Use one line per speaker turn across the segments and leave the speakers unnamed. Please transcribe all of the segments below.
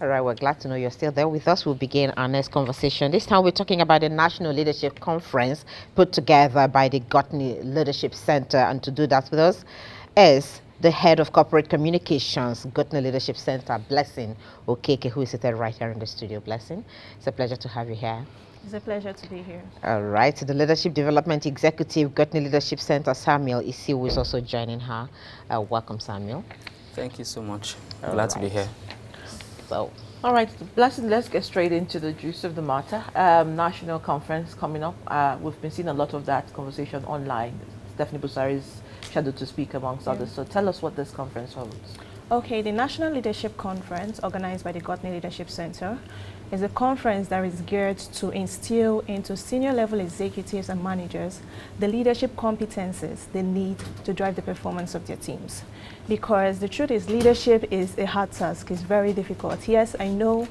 All right, we're glad to know you're still there with us. We'll begin our next conversation. This time we're talking about the National Leadership Conference put together by the Gotney Leadership Center. And to do that with us is the head of corporate communications, Gotney Leadership Center, Blessing Okeke, who is seated right here in the studio. Blessing, it's a pleasure to have you here.
It's a pleasure to be here.
All right, the Leadership Development Executive, Gotney Leadership Center, Samuel Isi, who is also joining her. Welcome, Samuel.
Thank you so much. Glad to be here.
So,
all right, Blessing, let's get straight into the juice of the matter. National conference coming up. We've been seeing a lot of that conversation online. Stephanie Busari is scheduled to speak amongst others. So tell us what this conference holds.
Okay, the National Leadership Conference, organized by the Gotney Leadership Center, is a conference that is geared to instill into senior level executives and managers the leadership competences they need to drive the performance of their teams. Because the truth is, leadership is a hard task, it's very difficult. Yes, I know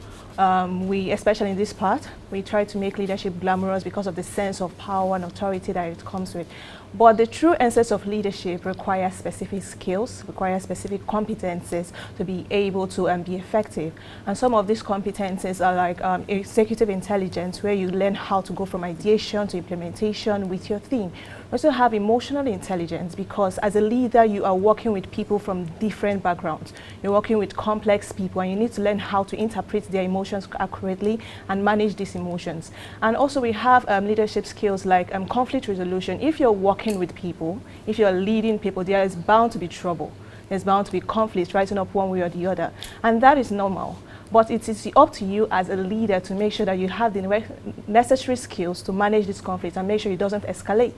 we, especially in this part, we try to make leadership glamorous because of the sense of power and authority that it comes with. But the true essence of leadership requires specific skills, requires specific competences to be able to be effective. And some of these competences are like executive intelligence, where you learn how to go from ideation to implementation with your team. We also have emotional intelligence, because as a leader, you are working with people from different backgrounds. You're working with complex people, and you need to learn how to interpret their emotions accurately and manage these emotions. And also we have leadership skills like conflict resolution. If you're working with people, if you're leading people, there is bound to be trouble. There's bound to be conflict rising up one way or the other. And that is normal. But it is up to you as a leader to make sure that you have the necessary skills to manage this conflict and make sure it doesn't escalate.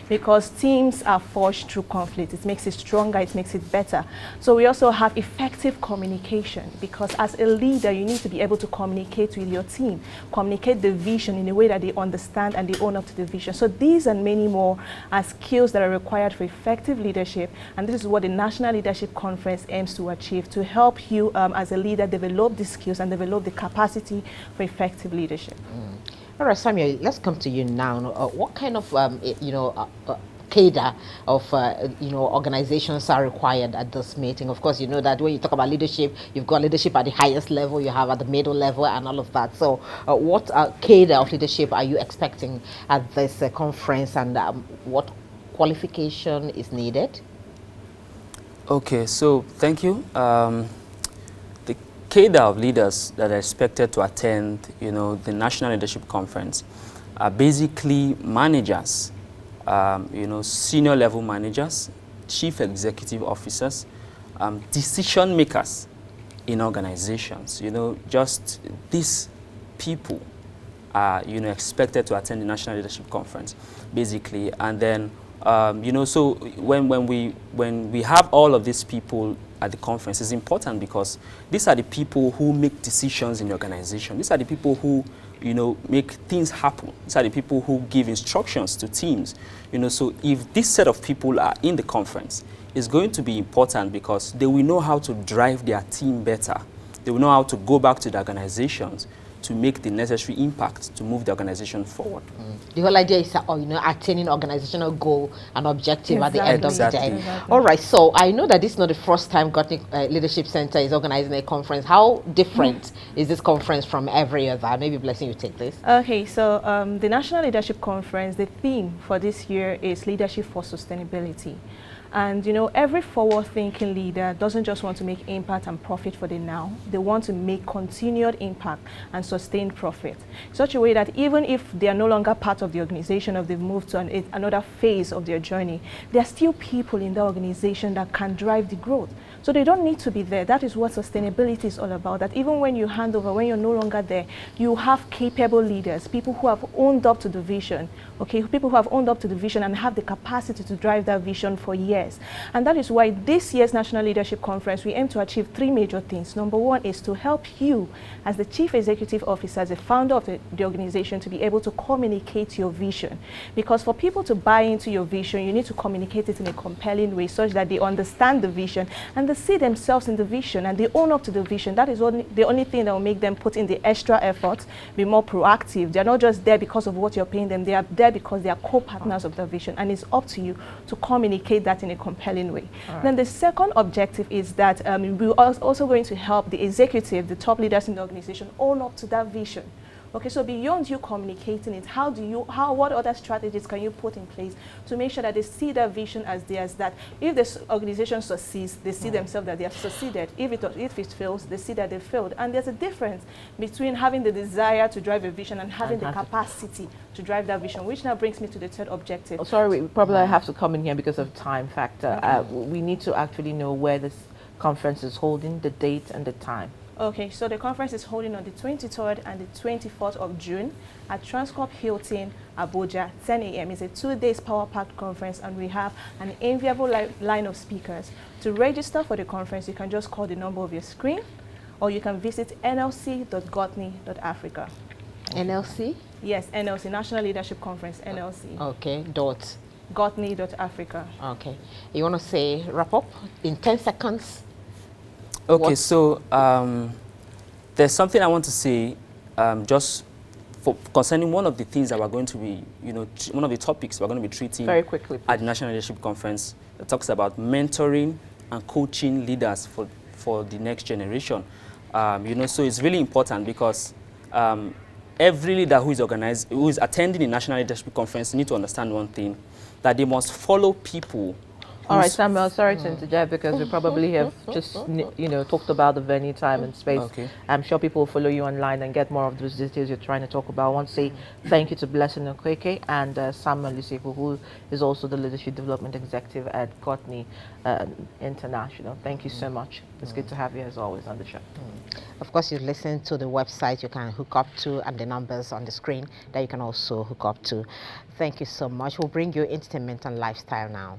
Because teams are forged through conflict. It makes it stronger, it makes it better. So we also have effective communication, because as a leader, you need to be able to communicate with your team, communicate the vision in a way that they understand and they own up to the vision. So these and many more are skills that are required for effective leadership. And this is what the National Leadership Conference aims to achieve, to help you as a leader develop these skills and develop the capacity for effective leadership.
All right, Samuel, let's come to you now. What kind of, cadre of, organizations are required at this meeting? Of course, you know that when you talk about leadership, you've got leadership at the highest level, you have at the middle level, and all of that. So what cadre of leadership are you expecting at this conference, and what qualification is needed?
Okay, so thank you. The cadre of leaders that are expected to attend, the National Leadership Conference are basically managers, senior level managers, chief executive officers, decision makers in organizations. Just these people are, expected to attend the National Leadership Conference, basically. And then, so when we have all of these people at the conference, it's important because these are the people who make decisions in the organization. These are the people who, make things happen. These are the people who give instructions to teams. So if this set of people are in the conference, it's going to be important because they will know how to drive their team better. They will know how to go back to the organizations to make the necessary impact to move the organization forward.
The whole idea is, attaining organizational goal and objective at the end of the day.
Exactly.
All right, so I know that this is not the first time Gotney Leadership Center is organizing a conference. How different is this conference from every other? Maybe Blessing, you take this.
Okay, so the National Leadership Conference, the theme for this year is Leadership for Sustainability. And every forward-thinking leader doesn't just want to make impact and profit for the now. They want to make continued impact and sustained profit, in such a way that even if they are no longer part of the organization, or they've moved to another phase of their journey, there are still people in the organization that can drive the growth. So they don't need to be there. That is what sustainability is all about, that even when you hand over, when you're no longer there, you have capable leaders, people who have owned up to the vision, people who have owned up to the vision and have the capacity to drive that vision for years. And that is why this year's National Leadership Conference, we aim to achieve three major things. Number one is to help you as the Chief Executive Officer, as the founder of the organization, to be able to communicate your vision. Because for people to buy into your vision, you need to communicate it in a compelling way such that they understand the vision and they see themselves in the vision and they own up to the vision. That is the only thing that will make them put in the extra effort, be more proactive. They're not just there because of what you're paying them, they are there because they are co-partners of the vision, and it's up to you to communicate that in a compelling way. Then the second objective is that we're also going to help the executive, the top leaders in the organization, own up to that vision. Okay, so beyond you communicating it, what other strategies can you put in place to make sure that they see that vision as theirs, that if this organization succeeds, they see themselves that they have succeeded. If it fails, they see that they failed. And there's a difference between having the desire to drive a vision and having the capacity to drive that vision, which now brings me to the third objective.
Oh, sorry, we probably have to come in here because of time factor. We need to actually know where this conference is holding, the date and the time.
Okay, so the conference is holding on the 23rd and the 24th of June at Transcorp Hilton, Abuja, 10 a.m. It's a 2-day power-packed conference, and we have an enviable line of speakers. To register for the conference, you can just call the number of your screen, or you can visit nlc.gotney.africa.
NLC?
Yes, NLC, National Leadership Conference, NLC.
Okay, dot.
Gotney.africa.
Okay. You want to say, wrap up in 10 seconds?
Okay, so there's something I want to say just concerning one of the things that we're going to be, one of the topics we're going to be treating
very quickly, please,
at the National Leadership Conference that talks about mentoring and coaching leaders for the next generation. So it's really important because every leader who is attending the National Leadership Conference need to understand one thing, that they must follow people.
All right, Samuel, sorry to interject because we probably have just, talked about the venue, time and space.
Okay.
I'm sure people will follow you online and get more of those details you're trying to talk about. I want to say thank you to Blessing Okebe and Samuel Lisefu, who is also the Leadership Development Executive at Gotney International. Thank you so much. It's good to have you as always on the show.
Of course, you listen to the website you can hook up to and the numbers on the screen that you can also hook up to. Thank you so much. We'll bring you entertainment and lifestyle now.